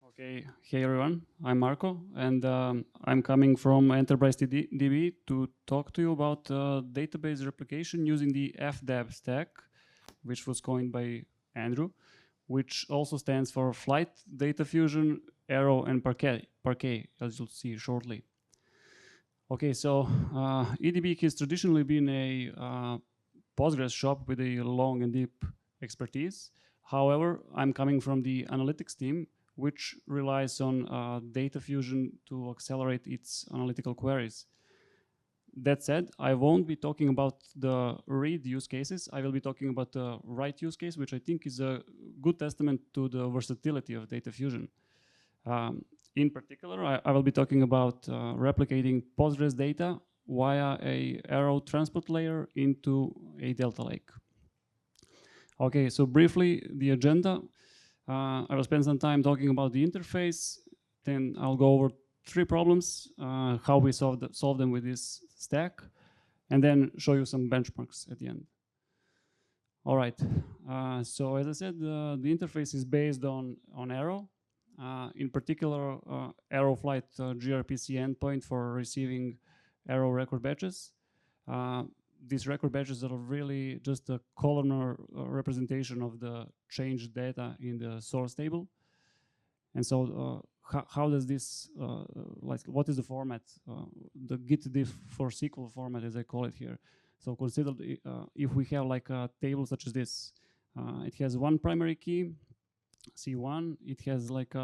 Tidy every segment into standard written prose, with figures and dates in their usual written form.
Okay, hey everyone, I'm Marko, and I'm coming from Enterprise DB to talk to you about database replication using the FDAP stack, which was coined by Andrew, which also stands for Flight, DataFusion, Arrow, and Parquet, as you'll see shortly. Okay, so EDB has traditionally been a Postgres shop with a long and deep expertise. However, I'm coming from the analytics team, which relies on DataFusion to accelerate its analytical queries. That said, I won't be talking about the read use cases. I will be talking about the write use case, which I think is a good testament to the versatility of DataFusion. In particular, I will be talking about replicating Postgres data via a Arrow transport layer into a Delta Lake. Okay, so briefly, the agenda. I will spend some time talking about the interface, then I'll go over 3 problems, how we solve them with this stack, and then show you some benchmarks at the end. All right, so as I said, the interface is based on Arrow. In particular, Arrow Flight gRPC endpoint for receiving Arrow record batches. These record batches are really just a columnar representation of the changed data in the source table. And so how does this, what is the format, the git diff for SQL format, as I call it here. So consider if we have like a table such as this, it has one primary key, C1, it has like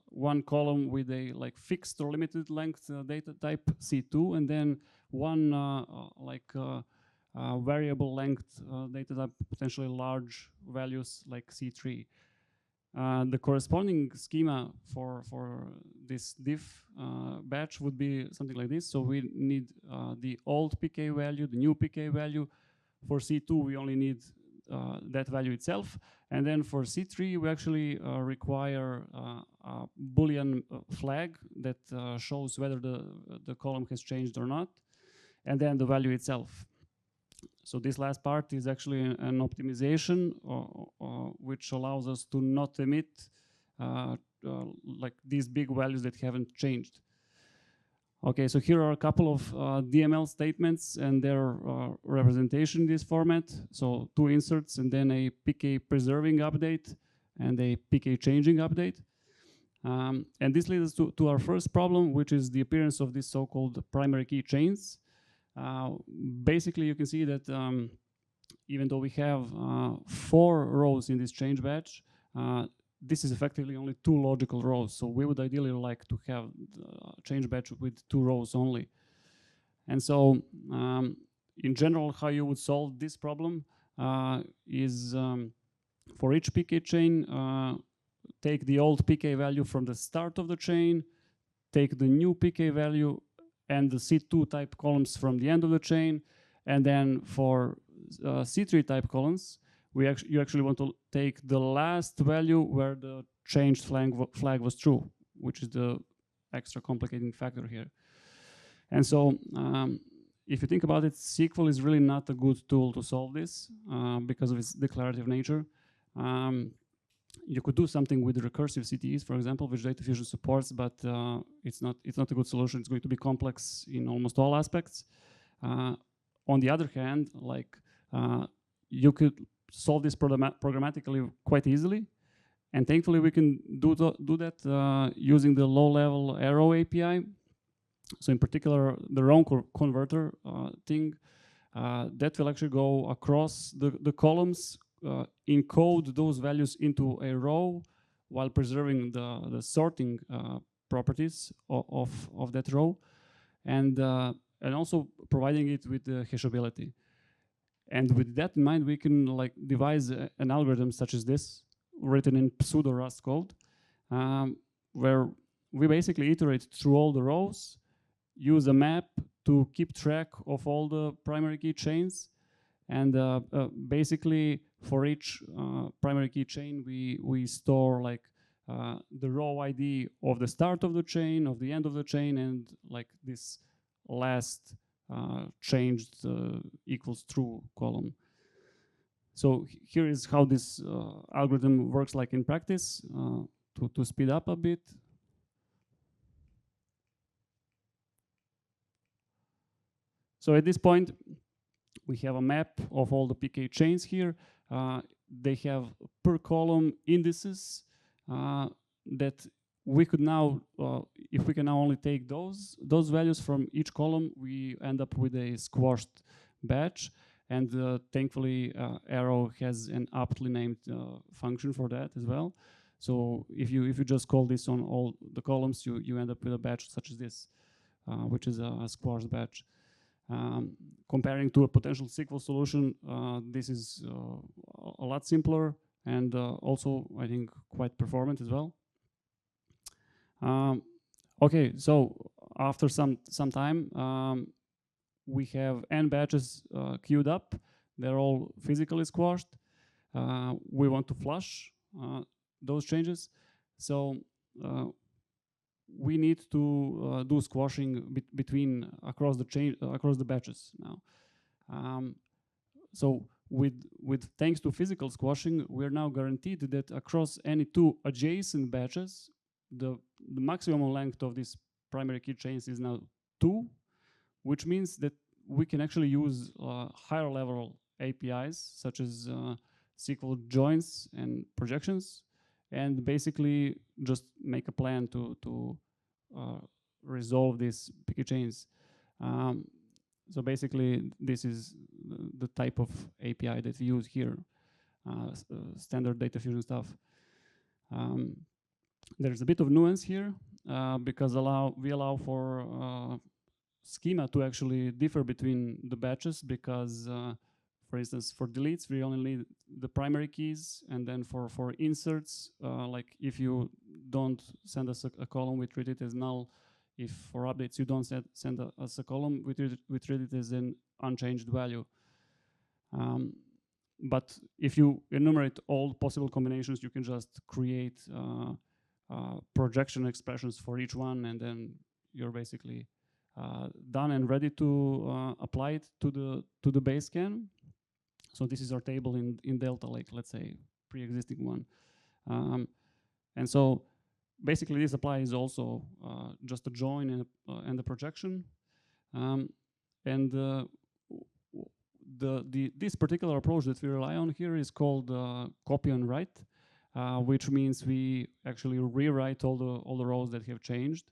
one column with a like fixed or limited length data type C2, and then one variable length data type, potentially large values like C3. The corresponding schema for this diff batch would be something like this. So we need the old PK value, the new PK value. For C2, we only need that value itself. And then for C3, we actually require a Boolean flag that shows whether the column has changed or not, and then the value itself. So this last part is actually an optimization which allows us to not emit like these big values that haven't changed. Okay, so here are a couple of DML statements and their representation in this format. So 2 inserts and then a PK preserving update and a PK changing update. And this leads us to our first problem, which is the appearance of these so-called primary key chains. Basically, you can see that even though we have 4 rows in this change batch, this is effectively only 2 logical rows. So we would ideally like to have a change batch with 2 rows only. And so in general, how you would solve this problem is for each PK chain, take the old PK value from the start of the chain, take the new PK value and the C2 type columns from the end of the chain. And then for C3 type columns, you actually want to take the last value where the changed flag was true, which is the extra complicating factor here. And so if you think about it, SQL is really not a good tool to solve this because of its declarative nature. You could do something with recursive CTEs, for example, which DataFusion supports, but it's not a good solution. It's going to be complex in almost all aspects. On the other hand, like you could solve this programmatically quite easily, and thankfully we can do that using the low-level Arrow API. So in particular, the row converter thing that will actually go across the columns, encode those values into a row while preserving the sorting properties of that row, and also providing it with the hashability. And with that in mind, we can like devise an algorithm such as this, written in pseudo Rust code, where we basically iterate through all the rows, use a map to keep track of all the primary key chains, and basically for each primary key chain, we store like the row ID of the start of the chain, of the end of the chain, and like this last changed equals true column. So here is how this algorithm works like in practice. to speed up a bit. So at this point, we have a map of all the PK chains here. They have per column indices that we could now, if we can now only take those values from each column, we end up with a squashed batch. And thankfully, Arrow has an aptly named function for that as well. So if you just call this on all the columns, you end up with a batch such as this, which is a squashed batch. Comparing to a potential SQL solution, this is a lot simpler and also, I think, quite performant as well. Okay, so after some time, we have n batches queued up. They're all physically squashed. We want to flush those changes. So we need to do squashing between across the batches now. So with thanks to physical squashing, we're now guaranteed that across any two adjacent batches, the maximum length of these primary key chains is now 2, which means that we can actually use higher level APIs such as SQL joins and projections, and basically just make a plan to resolve these picky chains. So basically, this is the type of API that we use here, standard DataFusion stuff. There's a bit of nuance here because we allow for schema to actually differ between the batches because, for instance, for deletes, we only need the primary keys, and then for inserts, like if you don't send us a column, we treat it as null. If for updates you don't send us a column, we treat it as an unchanged value. But if you enumerate all possible combinations, you can just create projection expressions for each one, and then you're basically done and ready to apply it to the base scan. So this is our table in Delta Lake, let's say, pre-existing one. And so basically this applies also just a join and the projection. This particular approach that we rely on here is called copy and write, which means we actually rewrite all the rows that have changed.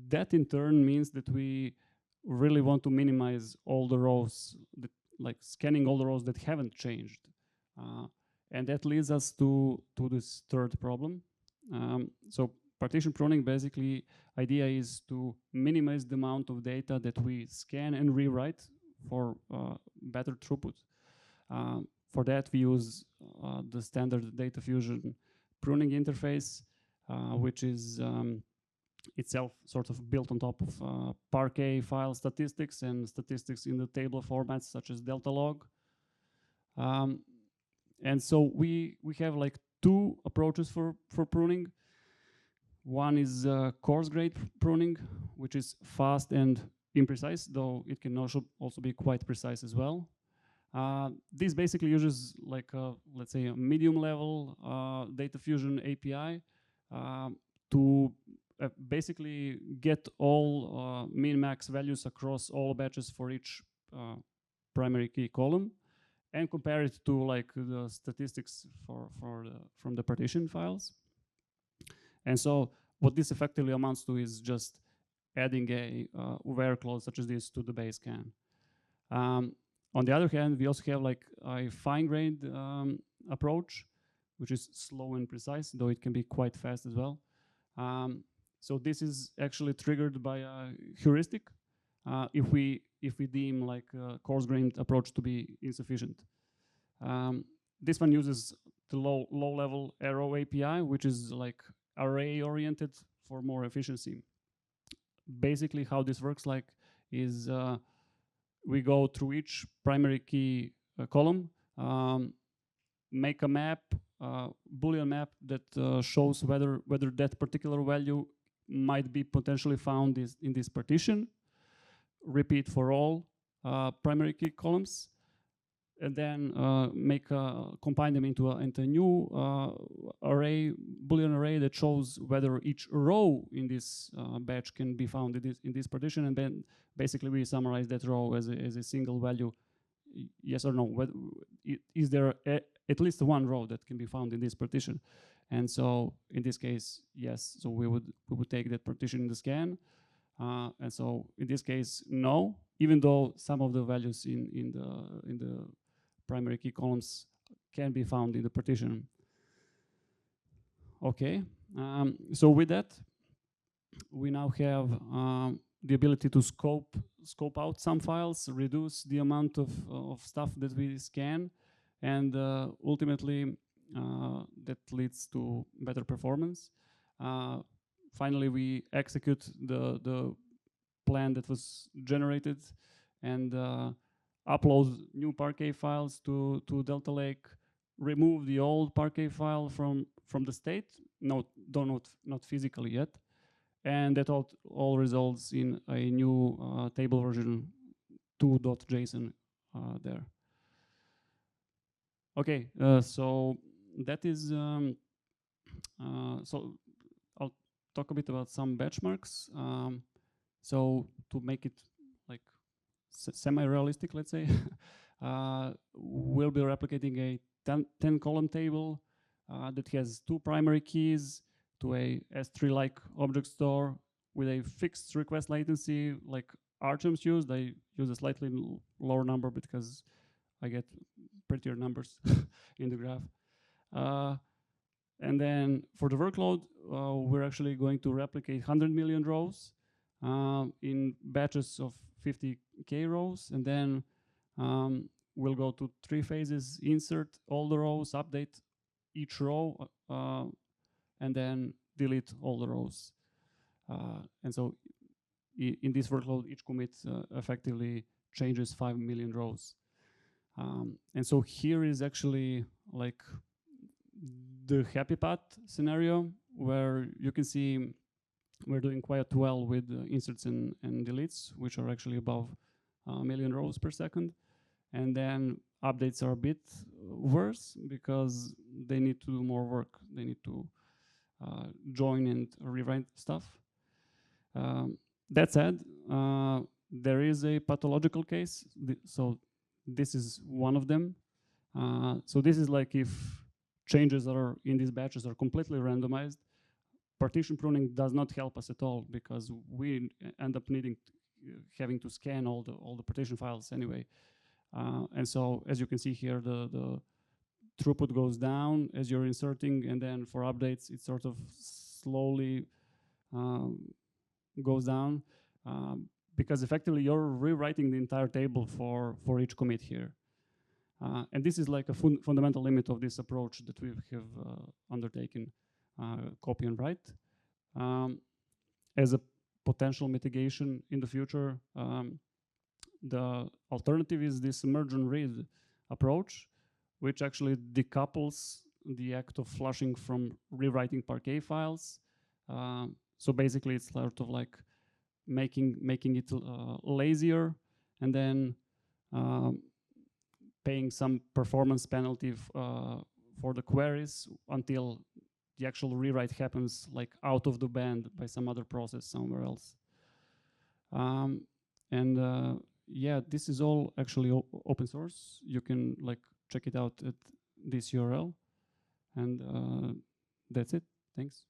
That in turn means that we really want to minimize all the rows, like scanning all the rows that haven't changed. And that leads us to this third problem. So partition pruning, basically, idea is to minimize the amount of data that we scan and rewrite for better throughput. For that, we use the standard DataFusion pruning interface, which is itself sort of built on top of Parquet file statistics and statistics in the table formats such as delta log. And so we have like two approaches for pruning. One is coarse grade pruning, which is fast and imprecise, though it can also be quite precise as well. This basically uses like let's say a medium level DataFusion API to basically get all min-max values across all batches for each primary key column, and compare it to like the statistics from the partition files. And so what this effectively amounts to is just adding a where clause such as this to the base scan. On the other hand, we also have like a fine-grained approach, which is slow and precise, though it can be quite fast as well. So this is actually triggered by a heuristic if we deem like a coarse-grained approach to be insufficient. This one uses the low-level Arrow API, which is like array-oriented for more efficiency. Basically, how this works like is we go through each primary key column, make a map, Boolean map that shows whether that particular value might be potentially found in this partition. Repeat for all primary key columns. and then combine them into a new array, Boolean array that shows whether each row in this batch can be found in this partition, and then basically we summarize that row as a single value, yes or no. Is there at least one row that can be found in this partition? And so in this case, yes. So we would take that partition in the scan, and so in this case, no. Even though some of the values in the primary key columns can be found in the partition. Okay. So with that, we now have the ability to scope out some files, reduce the amount of stuff that we scan, and ultimately that leads to better performance. Finally, we execute the plan that was generated and upload new Parquet files to Delta Lake, remove the old Parquet file from the state, not physically yet, and that all results in a new table version 2.json there. Okay, so that is, so I'll talk a bit about some benchmarks. So to make it like semi-realistic, let's say, we'll be replicating a 10 column table that has 2 primary keys to a S3-like object store with a fixed request latency like Archem's used. I use a slightly lower number because I get prettier numbers in the graph. And then for the workload, we're actually going to replicate 100 million rows in batches of 50K rows. And then we'll go to 3 phases: insert all the rows, update each row, and then delete all the rows. And so in this workload, each commit effectively changes 5 million rows. And so here is actually like the happy path scenario, where you can see we're doing quite well with inserts and deletes, which are actually above 1 million rows per second. And then updates are a bit worse because they need to do more work. They need to join and rewrite stuff. That said, there is a pathological case. So this is one of them. So this is like if changes that are in these batches are completely randomized. Partition pruning does not help us at all because we end up having to scan all the partition files anyway. And so as you can see here, the throughput goes down as you're inserting, and then for updates, it sort of slowly goes down because effectively you're rewriting the entire table for each commit here. And this is like a fundamental limit of this approach that we have undertaken, copy and write. As a potential mitigation in the future, the alternative is this merge and read approach, which actually decouples the act of flushing from rewriting Parquet files. So basically, it's sort of like making it lazier, and then paying some performance penalty for the queries until the actual rewrite happens like out of the band by some other process somewhere else. Yeah, this is all actually open source. You can like check it out at this URL, and that's it. Thanks.